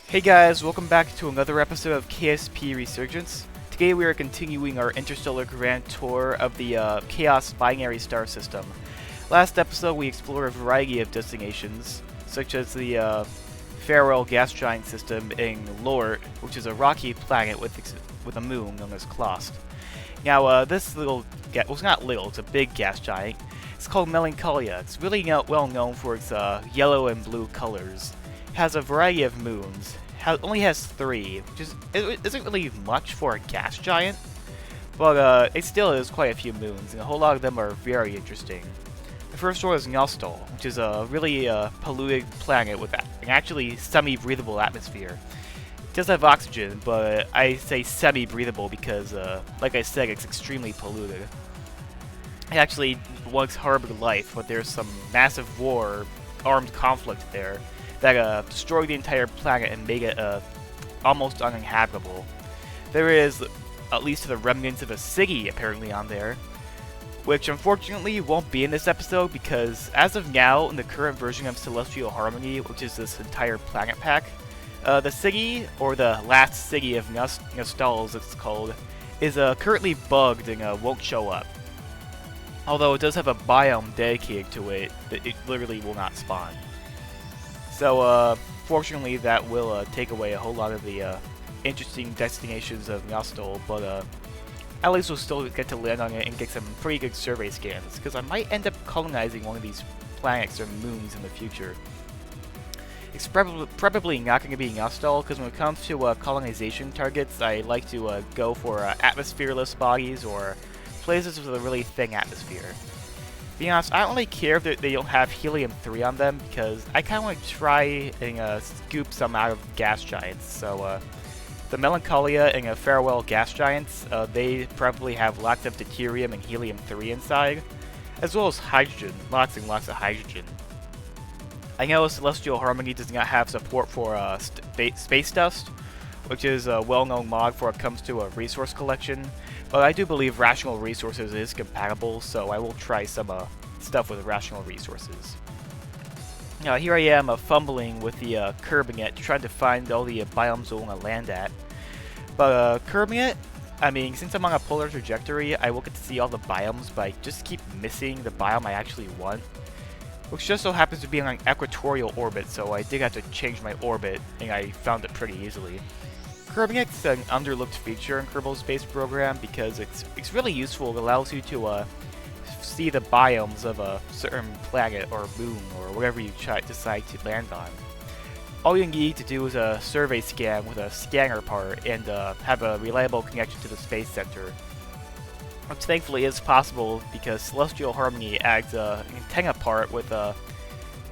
Hey guys, welcome back to another episode of KSP Resurgence. Today we are continuing our interstellar grand tour of the Chaos binary star system. Last episode we explored a variety of destinations, such as the Farewell gas giant system in Lort, which is a rocky planet with a moon known as Klost. Now this little, well it's not little, it's a big gas giant. It's called Melancholia. It's really well known for its yellow and blue colors. Has a variety of moons. Only has 3, which isn't really much for a gas giant, but it still is quite a few moons, and a whole lot of them are very interesting. The first one is Nostal, which is a really polluted planet with an actually semi-breathable atmosphere. It does have oxygen, but I say semi-breathable because, like I said, it's extremely polluted. It actually once harbored life, but there's some massive war, armed conflict there, that destroyed the entire planet and made it almost uninhabitable. There is at least the remnants of a city apparently on there, which unfortunately won't be in this episode because as of now, in the current version of Celestial Harmony, which is this entire planet pack, the city, or the last city of Nostal as it's called, is currently bugged and won't show up. Although it does have a biome dedicated to it, that it literally will not spawn. So, fortunately, that will take away a whole lot of the interesting destinations of Nostal, but at least we'll still get to land on it and get some pretty good survey scans, because I might end up colonizing one of these planets or moons in the future. It's probably not going to be Nostal, because when it comes to colonization targets, I like to go for atmosphereless bodies or places with a really thin atmosphere. To be honest, I don't really care if they don't have helium-3 on them, because I kind of want to try and scoop some out of gas giants. So, the Melancholia and Farewell gas giants, they probably have lots of deuterium and helium-3 inside, as well as hydrogen, lots and lots of hydrogen. I know Celestial Harmony does not have support for space dust, which is a well-known mod for when it comes to a resource collection. But I do believe Rational Resources is compatible, so I will try some stuff with Rational Resources. Now here I am fumbling with the curbing it, trying to find all the biomes I want to land at. But curbing it, I mean, since I'm on a polar trajectory, I will get to see all the biomes, but I just keep missing the biome I actually want. Which just so happens to be on an equatorial orbit, so I did have to change my orbit, and I found it pretty easily. Curbing it's an underlooked feature in Kerbal Space Program because it's really useful. It allows you to see the biomes of a certain planet or moon or whatever you decide to land on. All you need to do is a survey scan with a scanner part and have a reliable connection to the Space Center. Which thankfully is possible because Celestial Harmony adds an antenna part with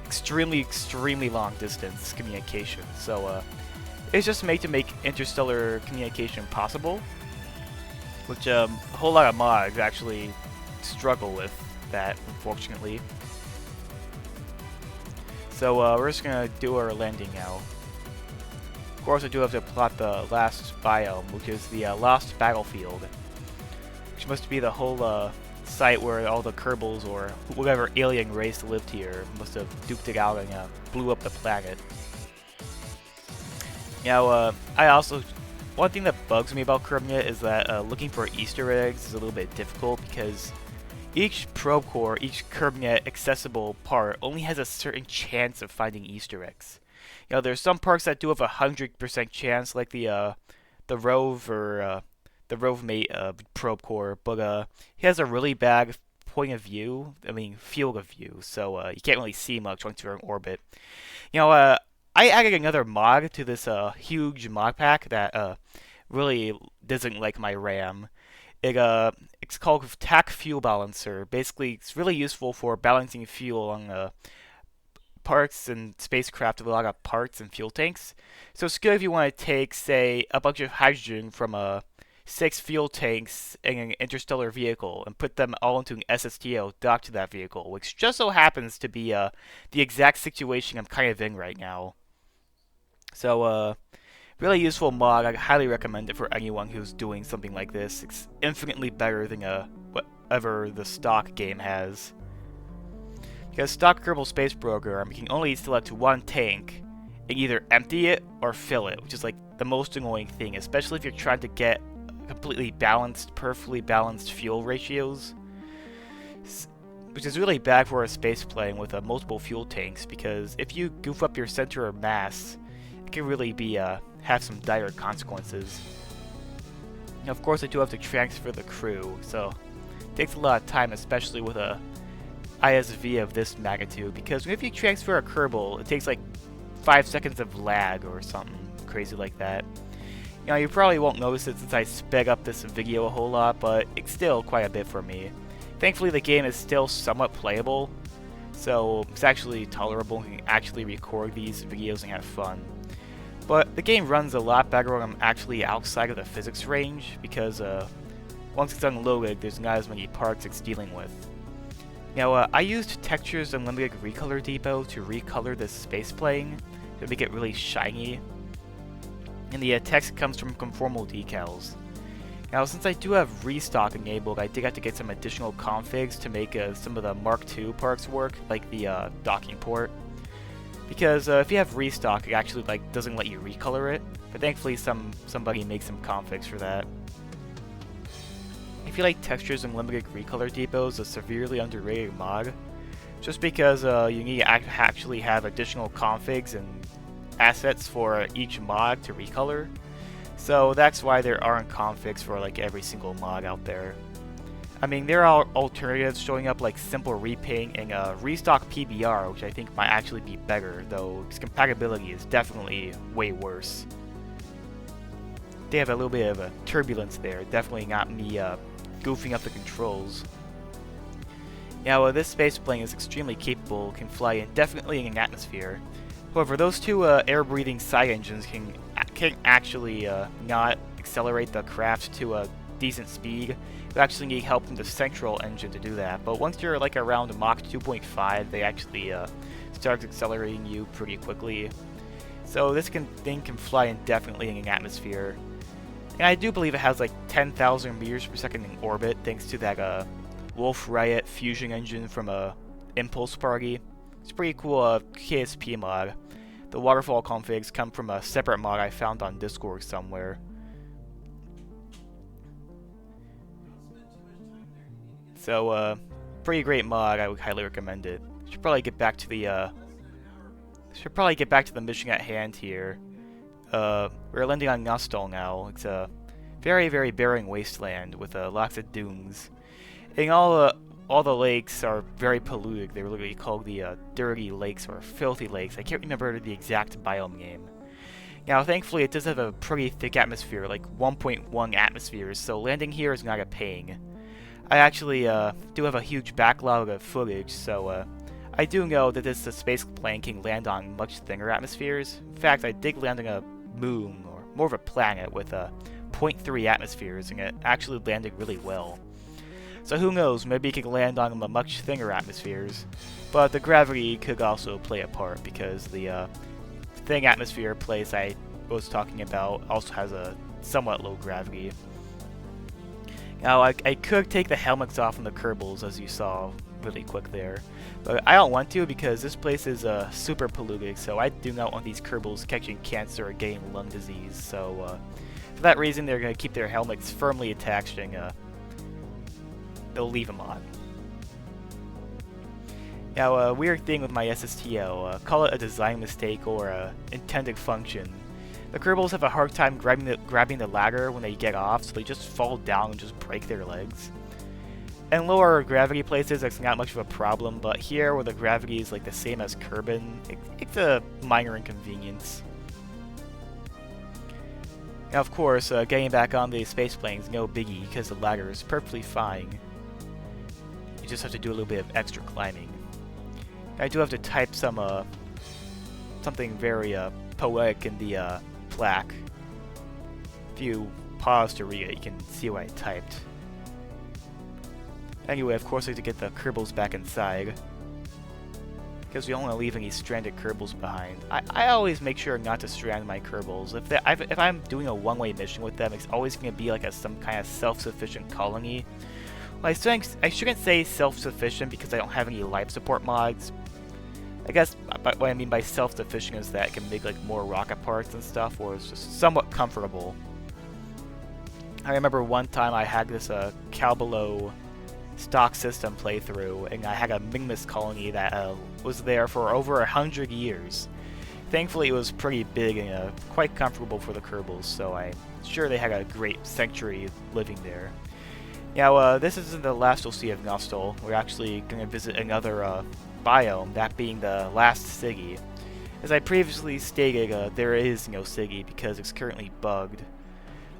extremely long distance communication. So it's just made to make interstellar communication possible, which a whole lot of mods actually struggle with that, unfortunately. So we're just gonna do our landing now. Of course, I do have to plot the last biome, which is the Lost Battlefield, which must be the whole site where all the Kerbals or whatever alien race lived here must have duked it out and blew up the planet. Now, one thing that bugs me about Kerbal is that looking for Easter eggs is a little bit difficult because each probe core, each Kerbal accessible part only has a certain chance of finding Easter eggs. You know, there's some parts that do have a 100% chance, like the Rove or the Rove Mate probe core, but he has a really bad point of view. I mean, field of view, so you can't really see much once you're in orbit. You know, I added another mod to this huge mod pack that really doesn't like my RAM. It's called TAC Fuel Balancer. Basically, it's really useful for balancing fuel on parts and spacecraft with a lot of parts and fuel tanks. So it's good if you want to take, say, a bunch of hydrogen from 6 fuel tanks in an interstellar vehicle and put them all into an SSTO docked to that vehicle, which just so happens to be the exact situation I'm kind of in right now. So, really useful mod. I highly recommend it for anyone who's doing something like this. It's infinitely better than whatever the stock game has. Because stock Kerbal Space Program, you can only select one tank, and either empty it or fill it, which is like the most annoying thing, especially if you're trying to get completely balanced, perfectly balanced fuel ratios, which is really bad for a space plane with multiple fuel tanks, because if you goof up your center of mass, it can really be have some dire consequences. Now, of course, I do have to transfer the crew, so it takes a lot of time, especially with a ISV of this magnitude, because if you transfer a Kerbal, it takes like 5 seconds of lag or something crazy like that. You know, you probably won't notice it since I sped up this video a whole lot, but it's still quite a bit for me. Thankfully, the game is still somewhat playable, so it's actually tolerable and can actually record these videos and have fun. But the game runs a lot better when I'm actually outside of the physics range, because once it's unloaded, there's not as many parts it's dealing with. Now, I used Textures Unlimited Recolor Depot to recolor this space plane to make it really shiny, and the text comes from Conformal Decals. Now, since I do have restock enabled, I did have to get some additional configs to make some of the Mark II parts work, like the docking port. Because if you have restock, it actually doesn't let you recolor it. But thankfully, somebody makes some configs for that. I feel like Textures Unlimited Recolor Depot is a severely underrated mod, just because you need to actually have additional configs and assets for each mod to recolor. So that's why there aren't configs for like every single mod out there. I mean, there are alternatives showing up like simple repaint and restock PBR, which I think might actually be better, though its compatibility is definitely way worse. They have a little bit of a turbulence there, definitely not me goofing up the controls. Now, this space plane is extremely capable, can fly indefinitely in an atmosphere. However, those two air-breathing side engines can actually not accelerate the craft to a decent speed. You actually need help from the central engine to do that. But once you're like around Mach 2.5, they actually start accelerating you pretty quickly. So this thing can fly indefinitely in an atmosphere. And I do believe it has like 10,000 meters per second in orbit, thanks to that Wolf Riot fusion engine from Impulse Party. It's a pretty cool KSP mod. The waterfall configs come from a separate mod I found on Discord somewhere. So, pretty great mod. I would highly recommend it. Should probably get back to the mission at hand here. We're landing on Nostal now. It's a very, very barren wasteland with lots of dunes, and all the lakes are very polluted. They're literally called the dirty lakes or filthy lakes. I can't remember the exact biome name. Now, thankfully, it does have a pretty thick atmosphere, like 1.1 atmospheres, so landing here is not a pain. I actually do have a huge backlog of footage, so I do know that this space plane can land on much thinner atmospheres. In fact, I did land on a moon, or more of a planet, with 0.3 atmospheres, and it actually landed really well. So who knows, maybe it can land on much thinner atmospheres. But the gravity could also play a part, because the thin atmosphere place I was talking about also has a somewhat low gravity. Now, I could take the helmets off on the Kerbals, as you saw really quick there. But I don't want to, because this place is super polluted, so I do not want these Kerbals catching cancer or getting lung disease. So for that reason, they're going to keep their helmets firmly attached, and they'll leave them on. Now, a weird thing with my SSTO, call it a design mistake or a intended function. The Kerbals have a hard time grabbing the ladder when they get off, so they just fall down and just break their legs. In lower gravity places, that's not much of a problem, but here, where the gravity is like the same as Kerbin, it's a minor inconvenience. Now, of course, getting back on the space plane is no biggie, because the ladder is perfectly fine. You just have to do a little bit of extra climbing. I do have to type something very poetic in the plaque. If you pause to read it, you can see what I typed. Anyway, of course I have to get the Kerbals back inside, because we don't want to leave any stranded Kerbals behind. I always make sure not to strand my Kerbals. If I'm doing a one-way mission with them, it's always going to be like some kind of self-sufficient colony. Well, I shouldn't say self-sufficient because I don't have any life support mods. I guess what I mean by self-sufficient is that it can make like more rocket parts and stuff, or it's just somewhat comfortable. I remember one time I had this Kerbal stock system playthrough, and I had a Mingmus colony that was there for over 100 years. Thankfully, it was pretty big and quite comfortable for the Kerbals, so I'm sure they had a great sanctuary living there. Now, this isn't the last you'll see of Nostal. We're actually going to visit another biome, that being the last Siggy. As I previously stated, there is no Siggy because it's currently bugged.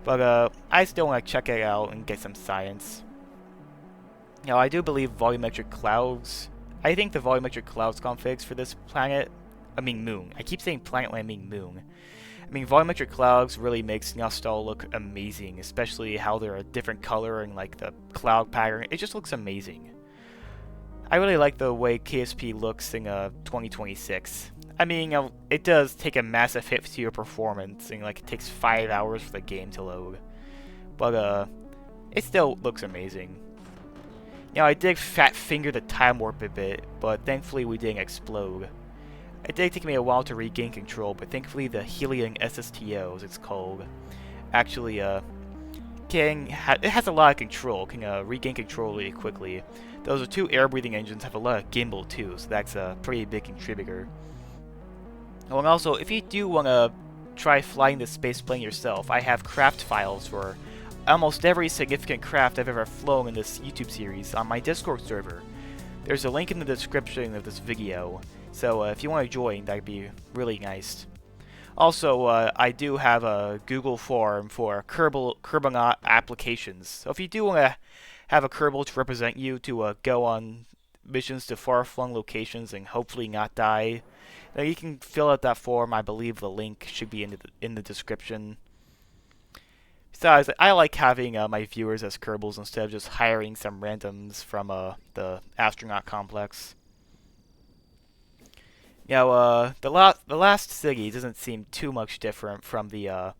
But I still want to check it out and get some science. Now, I do believe volumetric clouds... I think the volumetric clouds configs for this planet... I mean moon. I keep saying planet when I mean moon. I mean, volumetric clouds really makes Nostal look amazing, especially how they're a different color and like the cloud pattern. It just looks amazing. I really like the way KSP looks in 2026. I mean, it does take a massive hit to your performance, and like it takes 5 hours for the game to load. But it still looks amazing. Now, I did fat finger the time warp a bit, but thankfully we didn't explode. It did take me a while to regain control, but thankfully the Helium SSTO, as it's called, actually it has a lot of control, can regain control really quickly. Those two air-breathing engines have a lot of gimbal too, so that's a pretty big contributor. Oh, and also, if you do want to try flying this space plane yourself, I have craft files for almost every significant craft I've ever flown in this YouTube series on my Discord server. There's a link in the description of this video, so if you want to join, that'd be really nice. Also, I do have a Google form for Kerbal applications, so if you do want to have a Kerbal to represent you to go on missions to far-flung locations and hopefully not die, then you can fill out that form. I believe the link should be in the description. Besides, I like having my viewers as Kerbals instead of just hiring some randoms from the astronaut complex. Now, the last Siggy doesn't seem too much different from the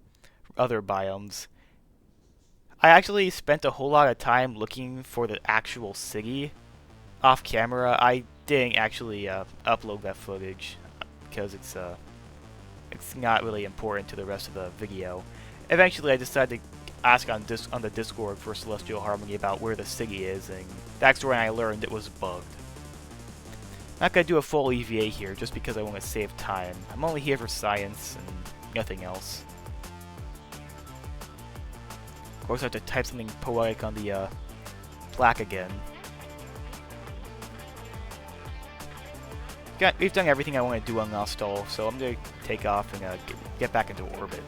other biomes. I actually spent a whole lot of time looking for the actual Siggy off camera. I didn't actually upload that footage because it's not really important to the rest of the video. Eventually, I decided to ask on the Discord for Celestial Harmony about where the Siggy is, and that's when I learned it was bugged. I'm not going to do a full EVA here, just because I want to save time. I'm only here for science, and nothing else. Of course, I have to type something poetic on the plaque again. We've done everything I want to do on Nostal, so I'm going to take off and get back into orbit.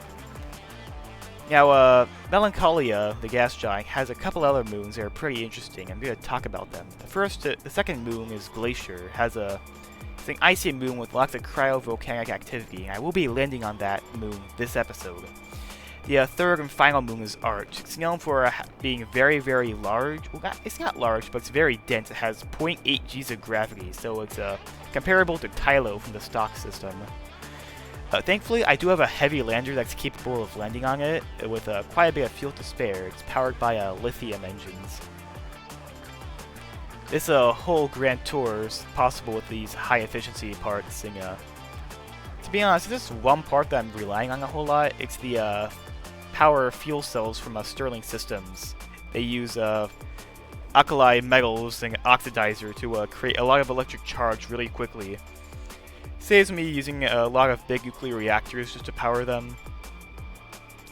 Now, Melancholia, the gas giant, has a couple other moons that are pretty interesting. I'm going to talk about them. The second moon is Glacier. It's an icy moon with lots of cryovolcanic activity, and I will be landing on that moon this episode. The third and final moon is Arch. It's known for being very, very large. Well, it's not large, but it's very dense. It has 0.8 Gs of gravity, so it's comparable to Tylo from the stock system. Thankfully, I do have a heavy lander that's capable of landing on it, with quite a bit of fuel to spare. It's powered by lithium engines. This whole grand tour is possible with these high-efficiency parts. And, to be honest, there's one part that I'm relying on a whole lot. It's the power fuel cells from Stirling Systems. They use alkali metals and oxidizer to create a lot of electric charge really quickly. Saves me using a lot of big nuclear reactors just to power them.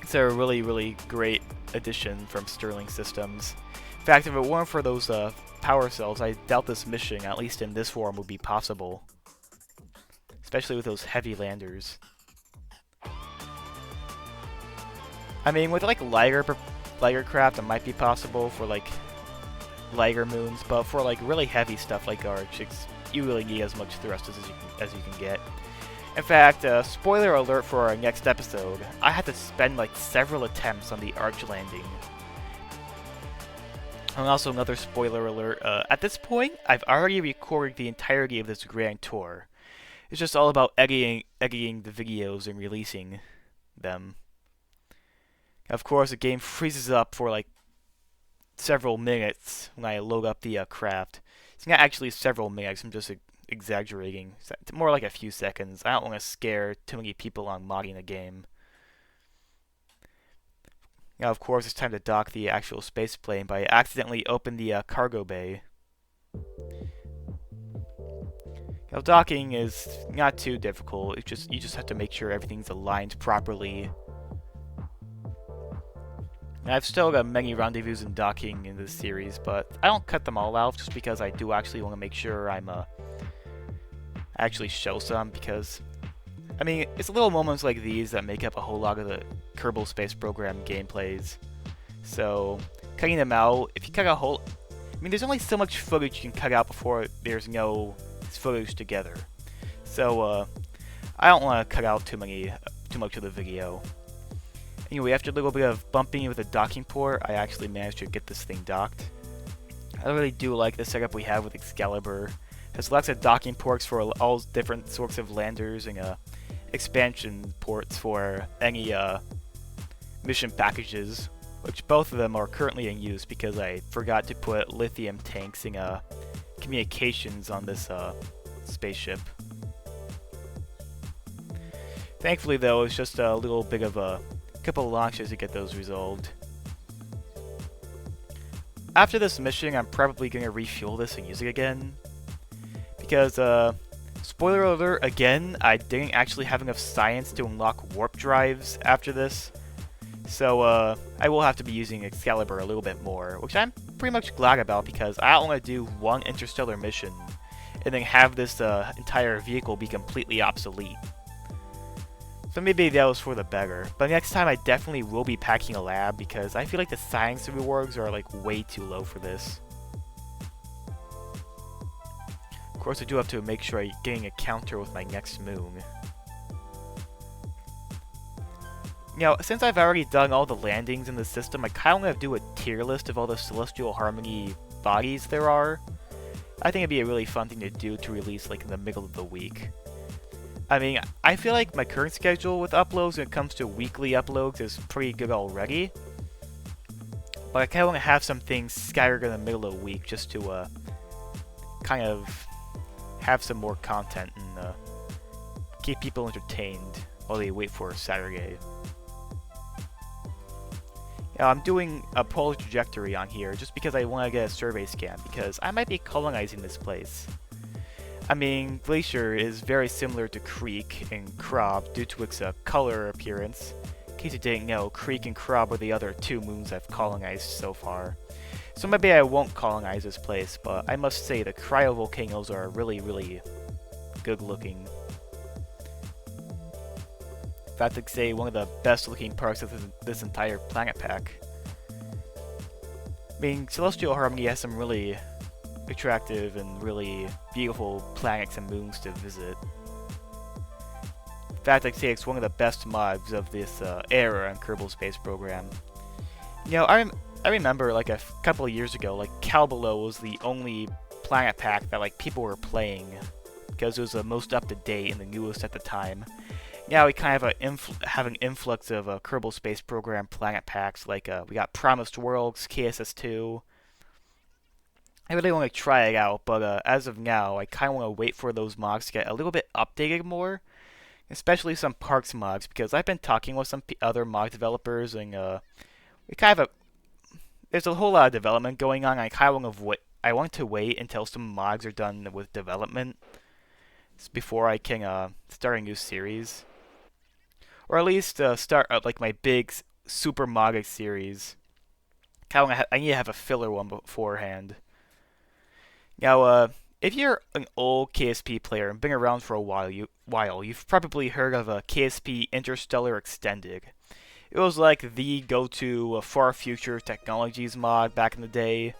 It's a really, really great addition from Stirling Systems. In fact, if it weren't for those power cells, I doubt this mission, at least in this form, would be possible. Especially with those heavy landers. I mean, with like lighter craft, it might be possible for like lighter moons, but for like really heavy stuff like Arch, you really need as much thrust as you can get. In fact, spoiler alert for our next episode, I had to spend like several attempts on the Arch landing. And also another spoiler alert, at this point, I've already recorded the entirety of this grand tour. It's just all about editing the videos and releasing them. Of course, the game freezes up for like several minutes when I load up the craft. It's not actually several minutes, I'm just exaggerating. It's more like a few seconds. I don't want to scare too many people on modding the game. Now, of course, it's time to dock the actual space plane, but I accidentally opened the cargo bay. Now, docking is not too difficult. You just have to make sure everything's aligned properly. And I've still got many rendezvous and docking in this series, but I don't cut them all out just because I do actually want to make sure I'm actually show some, because I mean, it's little moments like these that make up a whole lot of the Kerbal Space Program gameplays. So cutting them out, if you cut a whole, I mean, there's only so much footage you can cut out before there's no footage together. So I don't want to cut out too much of the video. Anyway, after a little bit of bumping with a docking port, I actually managed to get this thing docked. I really do like the setup we have with Excalibur. It has lots of docking ports for all different sorts of landers and expansion ports for any mission packages, which both of them are currently in use because I forgot to put lithium tanks and communications on this spaceship. Thankfully, though, it's just a little bit of a couple of launches to get those resolved. After this mission, I'm probably going to refuel this and use it again, because spoiler alert again, I didn't actually have enough science to unlock warp drives after this, so I will have to be using Excalibur a little bit more, which I'm pretty much glad about, because I don't want to do one interstellar mission and then have this entire vehicle be completely obsolete. So maybe that was for the better, but next time I definitely will be packing a lab, because I feel like the science rewards are like way too low for this. Of course, I do have to make sure I'm getting a counter with my next moon. Now, since I've already done all the landings in the system, I kind of want to do a tier list of all the Celestial Harmony bodies there are. I think it'd be a really fun thing to do to release like in the middle of the week. I mean, I feel like my current schedule with uploads when it comes to weekly uploads is pretty good already. But I kind of want to have some things scattered in the middle of the week just to kind of have some more content and keep people entertained while they wait for Saturday. Now, I'm doing a polar trajectory on here just because I want to get a survey scan, because I might be colonizing this place. I mean, Glacier is very similar to Creek and Krob due to its color appearance. In case you didn't know, Creek and Krob are the other two moons I've colonized so far. So maybe I won't colonize this place, but I must say the Cryo volcanoes are really, really good looking. In fact, I'd say one of the best looking parts of this entire planet pack. I mean, Celestial Harmony has some really attractive and really beautiful planets and moons to visit. In fact, I'd say it's one of the best mods of this era in Kerbal Space Program. You know, I remember like a couple of years ago, like Kerbal was the only planet pack that like people were playing because it was the most up to date and the newest at the time. Now we kind of have an influx of Kerbal Space Program planet packs, like we got Promised Worlds, KSS2. I really want to try it out, but as of now, I kind of want to wait for those mods to get a little bit updated more, especially some parks mods, because I've been talking with some other mod developers, and we kind of there's a whole lot of development going on. And I kind of want to wait until some mods are done with development before I can start a new series, or at least start like my big super modded series. I need to have a filler one beforehand. Now, if you're an old KSP player and been around for a while, you've probably heard of a KSP Interstellar Extended. It was like the go-to far future technologies mod back in the day,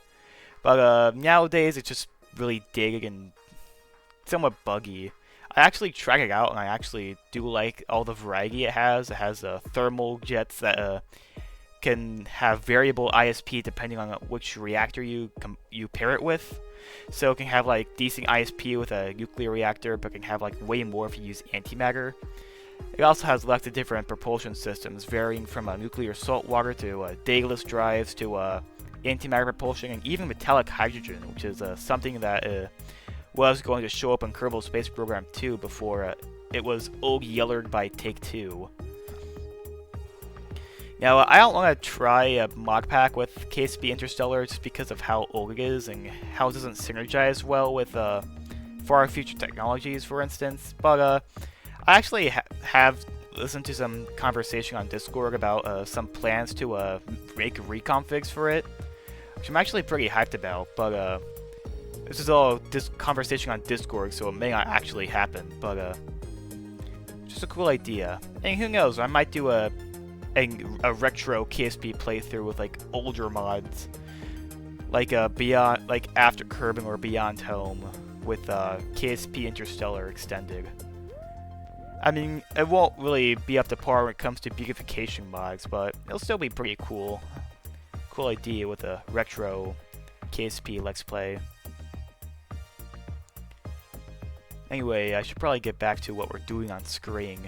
but nowadays it's just really dated and somewhat buggy. I actually tried it out, and I actually do like all the variety it has. It has thermal jets that can have variable ISP depending on which reactor you pair it with. So it can have like decent ISP with a nuclear reactor, but can have like way more if you use antimatter. It also has lots of different propulsion systems, varying from nuclear saltwater to dataless drives to antimatter propulsion, and even metallic hydrogen, which is something that was going to show up in Kerbal Space Program 2 before it was yellered by Take-Two. Now, I don't want to try a mod pack with KSP Interstellar just because of how old it is and how it doesn't synergize well with far future technologies, for instance. But I actually have listened to some conversation on Discord about some plans to make reconfigs for it, which I'm actually pretty hyped about. But this is all conversation on Discord, so it may not actually happen. But just a cool idea. And who knows? I might do a retro KSP playthrough with like older mods, like beyond, like After Kerbal or Beyond Home, with KSP Interstellar extended. I mean, it won't really be up to par when it comes to beautification mods, but it'll still be pretty cool. Cool idea with a retro KSP Let's Play. Anyway, I should probably get back to what we're doing on screen.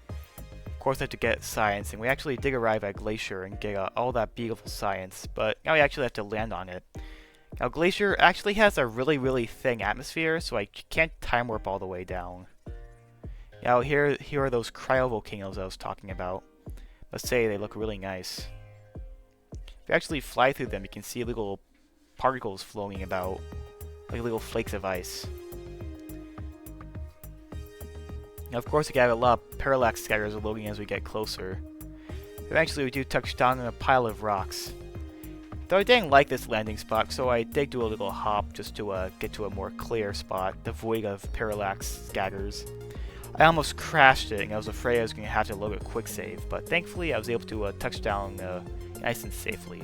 Of course, I have to get science, and we actually did arrive at Glacier and get all that beautiful science, but now we actually have to land on it. Now, Glacier actually has a really, really thin atmosphere, so I can't time warp all the way down. Now, here are those cryovolcanoes I was talking about. Let's say they look really nice. If you actually fly through them, you can see little particles floating about, like little flakes of ice. Now, of course, we got a lot of parallax scatters loading as we get closer. Eventually, we do touch down on a pile of rocks. Though I didn't like this landing spot, so I did do a little hop just to get to a more clear spot, devoid of parallax scatters. I almost crashed it, and I was afraid I was going to have to load a quick save, but thankfully I was able to touch down nice and safely.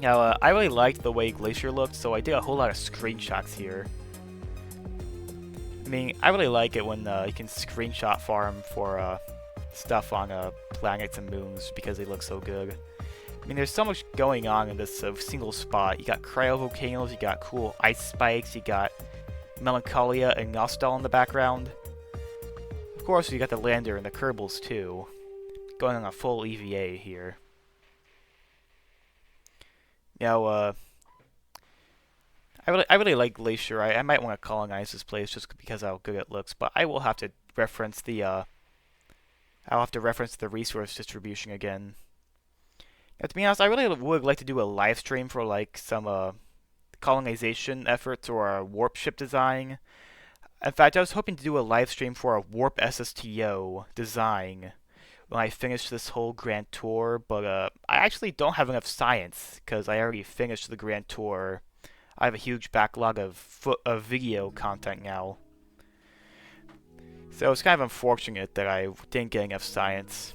Now, I really liked the way Glacier looked, so I did a whole lot of screenshots here. I mean, I really like it when you can screenshot farm for stuff on planets and moons because they look so good. I mean, there's so much going on in this single spot. You got cryovolcanoes, you got cool ice spikes, you got Melancholia and Nostal in the background. Of course, you got the lander and the Kerbals too. Going on a full EVA here. Now, I really like Glacier. I might want to colonize this place just because of how good it looks, but I will have to reference the resource distribution again. Now, to be honest, I really would like to do a live stream for like some colonization efforts or a warp ship design. In fact, I was hoping to do a live stream for a warp SSTO design when I finish this whole Grand Tour, but I actually don't have enough science because I already finished the Grand Tour. I have a huge backlog of video content now. So it's kind of unfortunate that I didn't get enough science.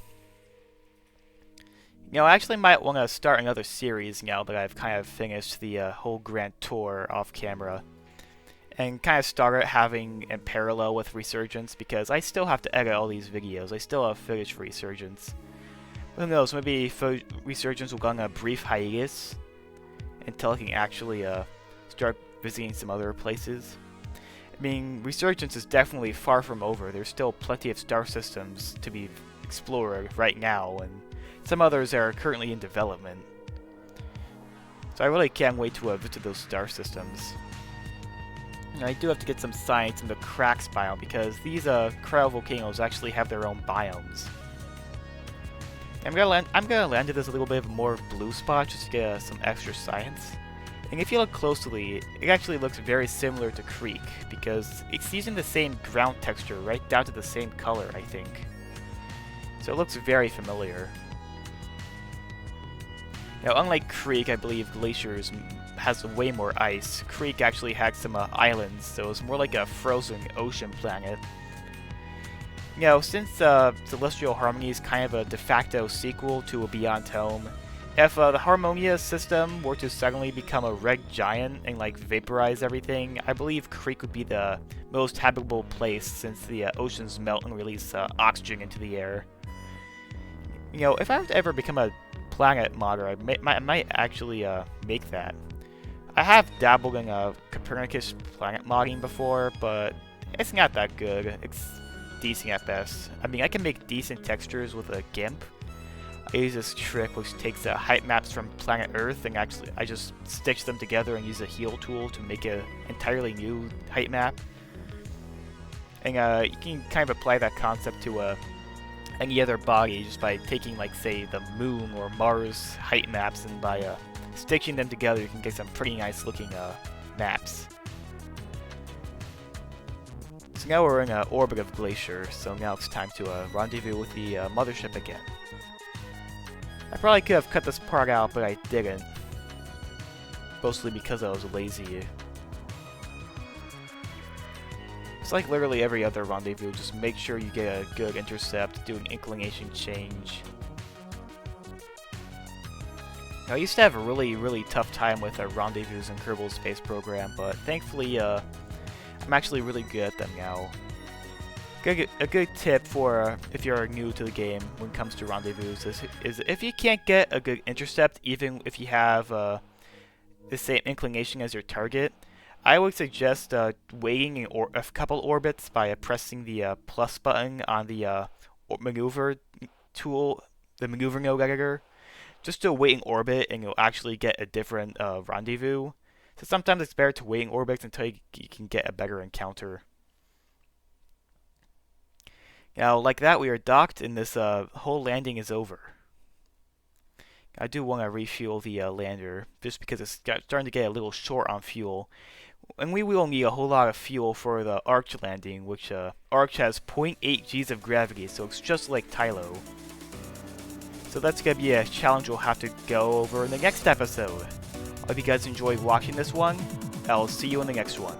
You know, I actually might want to start another series now that I've kind of finished the whole Grand Tour off camera. And kind of start it having in parallel with Resurgence, because I still have to edit all these videos. I still have footage for Resurgence. Who knows, maybe Resurgence will go on a brief hiatus until I can actually start visiting some other places. I mean, Resurgence is definitely far from over. There's still plenty of star systems to be explored right now, and some others are currently in development. So I really can't wait to visit those star systems. And I do have to get some science in the cracks biome, because these cryovolcanoes actually have their own biomes. I'm gonna land at this a little bit of a more blue spot just to get some extra science. And if you look closely, it actually looks very similar to Creek, because it's using the same ground texture right down to the same color, I think. So it looks very familiar. Now, unlike Creek, I believe Glacier has way more ice. Creek actually had some islands, so it's more like a frozen ocean planet. You know, since Celestial Harmony is kind of a de facto sequel to a Beyond Home, if the Harmonia system were to suddenly become a red giant and like vaporize everything, I believe Creek would be the most habitable place since the oceans melt and release oxygen into the air. You know, if I were to ever become a planet modder, I might actually make that. I have dabbled in Copernicus planet modding before, but it's not that good. It's decent at best. I mean, I can make decent textures with a GIMP, I use this trick which takes the height maps from planet Earth and actually I just stitch them together and use a heal tool to make an entirely new height map. And you can kind of apply that concept to any other body just by taking, like, say, the Moon or Mars height maps, and by stitching them together you can get some pretty nice looking maps. So now we're in an orbit of Glacier, so now it's time to rendezvous with the mothership again. I probably could have cut this part out, but I didn't. Mostly because I was lazy. It's like literally every other rendezvous, just make sure you get a good intercept, do an inclination change. Now, I used to have a really tough time with rendezvous in Kerbal Space Program, but thankfully I'm actually really good at them now. A good tip for if you're new to the game when it comes to rendezvous is if you can't get a good intercept, even if you have the same inclination as your target, I would suggest waiting a couple orbits by pressing the plus button on the maneuver tool, the maneuver node editor, just to wait in orbit, and you'll actually get a different rendezvous. So sometimes it's better to wait in orbits until you can get a better encounter. Now, like that, we are docked, and this whole landing is over. I do want to refuel the lander, just because it's starting to get a little short on fuel. And we will need a whole lot of fuel for the Arch landing, which Arch has 0.8 Gs of gravity, so it's just like Tylo. So that's going to be a challenge we'll have to go over in the next episode. I hope you guys enjoyed watching this one. I'll see you in the next one.